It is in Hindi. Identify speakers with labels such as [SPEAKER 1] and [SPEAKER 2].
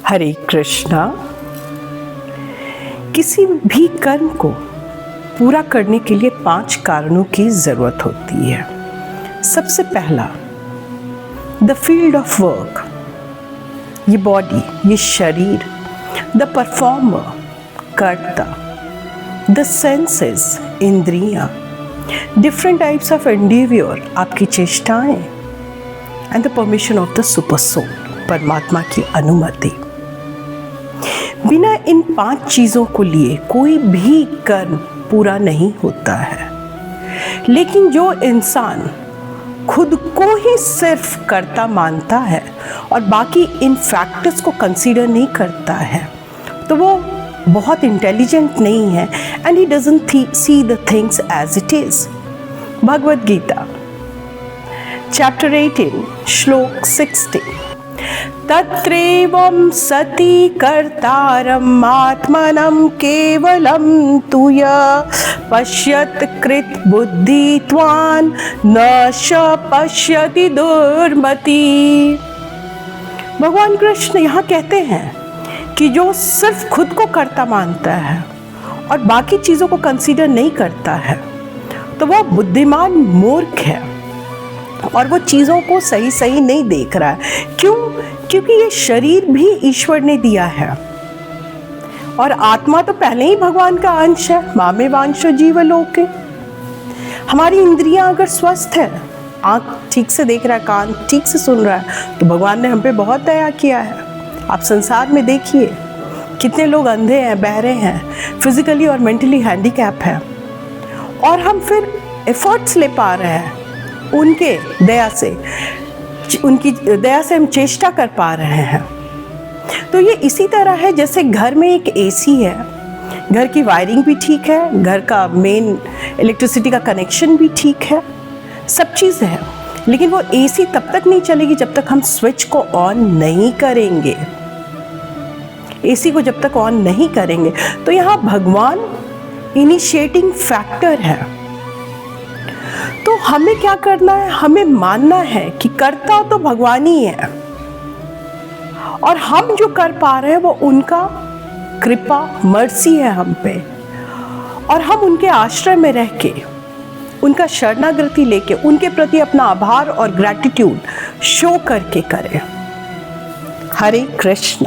[SPEAKER 1] हरे कृष्णा। किसी भी कर्म को पूरा करने के लिए 5 कारणों की ज़रूरत होती है। सबसे पहला, द फील्ड ऑफ वर्क, ये बॉडी, ये शरीर, द परफॉर्मर, कर्ता, द सेंसेस, इंद्रियां, डिफरेंट टाइप्स ऑफ एंडेवियर, आपकी चेष्टाएं, and the permission of the super soul, परमात्मा की अनुमति। बिना इन 5 चीज़ों को लिए कोई भी कर्म पूरा नहीं होता है। लेकिन जो इंसान खुद को ही सिर्फ कर्ता मानता है और बाकी इन फैक्टर्स को कंसीडर नहीं करता है, तो वो बहुत इंटेलिजेंट नहीं है and he doesn't see the things as it is. Bhagavad Gita chapter 18 श्लोक 60, तत्रैवं सति कर्तारम् आत्मनं केवलं तु यः पश्यत् कृत बुद्धित्वान् न श पश्यति दुर्मति। भगवान कृष्ण यहाँ कहते हैं कि जो सिर्फ खुद को कर्ता मानता है और बाकी चीज़ों को कंसीडर नहीं करता है, तो वह बुद्धिमान मूर्ख है और वो चीज़ों को सही सही नहीं देख रहा है। क्यों? क्योंकि ये शरीर भी ईश्वर ने दिया है और आत्मा तो पहले ही भगवान का अंश है। मामे वांशो जीवलोके। हमारी इंद्रियां अगर स्वस्थ है, आँख ठीक से देख रहा है, कान ठीक से सुन रहा है, तो भगवान ने हम पे बहुत दया किया है। आप संसार में देखिए कितने लोग अंधे हैं, बहरे हैं, फिजिकली और मेंटली हैंडीकैप हैं, और हम फिर एफर्ट्स ले पा रहे हैं उनके दया से, उनकी दया से हम चेष्टा कर पा रहे हैं। तो ये इसी तरह है जैसे घर में एक एसी है, घर की वायरिंग भी ठीक है, घर का मेन इलेक्ट्रिसिटी का कनेक्शन भी ठीक है, सब चीज़ है, लेकिन वो एसी तब तक नहीं चलेगी जब तक हम स्विच को ऑन नहीं करेंगे। एसी को जब तक ऑन नहीं करेंगे, तो यहाँ भगवान इनिशिएटिंग फैक्टर है। तो हमें क्या करना है? हमें मानना है कि कर्ता तो भगवान ही है और हम जो कर पा रहे हैं वो उनका कृपा, मर्सी है हम पे, और हम उनके आश्रय में रह के, उनका शरणागति लेके, उनके प्रति अपना आभार और ग्रैटिट्यूड शो करके करें। हरे कृष्ण।